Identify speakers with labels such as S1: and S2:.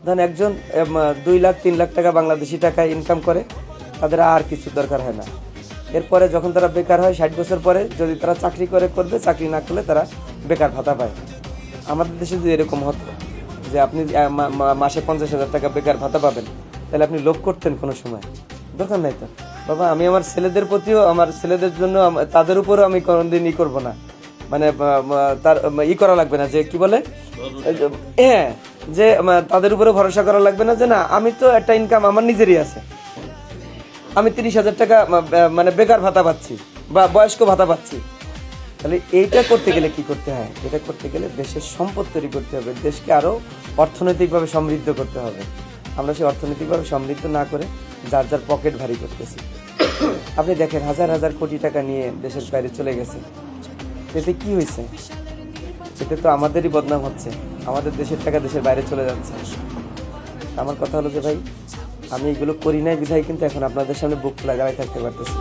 S1: ধরেন একজন 2 লাখ 3 লাখ টাকা বাংলাদেশি টাকায় ইনকাম করে, তাদের আর কিছু দরকার হয় না। এরপরে যখন তারা বেকার হয় 60 বছর পরে, যদি তারা চাকরি করবে, চাকরি না করলে তারা বেকার ভাতা পায়। আমাদের দেশে যদি এরকম হতো যে আপনি মাসে 50,000 টাকা বেকার ভাতা পাবেন, তাহলে আপনি লোভ করতেন কোনো সময়? দরকার নাই তো বাবা। আমি আমার ছেলেদের প্রতিও, আমার ছেলেদের জন্য, তাদের উপরও আমি কোনোদিন করবো না, মানে তার করা লাগবে না, যে কি বলে, হ্যাঁ, যে তাদের উপরে ভরসা করা লাগবে না, যে না আমি তো একটা ইনকাম আমার নিজেরই আছে, আমি 30,000 টাকা মানে বেকার ভাতা পাচ্ছি বা বয়স্ক ভাতা পাচ্ছি। তাহলে এইটা করতে গেলে কি করতে হয়? এটা করতে গেলে দেশের সম্পদ তৈরি করতে হবে, দেশকে আরো অর্থনৈতিকভাবে সমৃদ্ধ করতে হবে। আমরা সেই অর্থনৈতিকভাবে সমৃদ্ধ না করে যার যার পকেট ভারী করতেছি। আপনি দেখেন হাজার হাজার কোটি টাকা নিয়ে দেশের বাইরে চলে গেছে, এতে কি হয়েছে? এতে তো আমাদেরই বদনাম হচ্ছে, আমাদের দেশের টাকা দেশের বাইরে চলে যাচ্ছে। আমার কথা হলো যে ভাই, আমি এগুলো করি নাই বিধায় কিন্তু এখন আপনাদের সামনে বুক খোলা দাঁড়ায় থাকতে পারতেছি।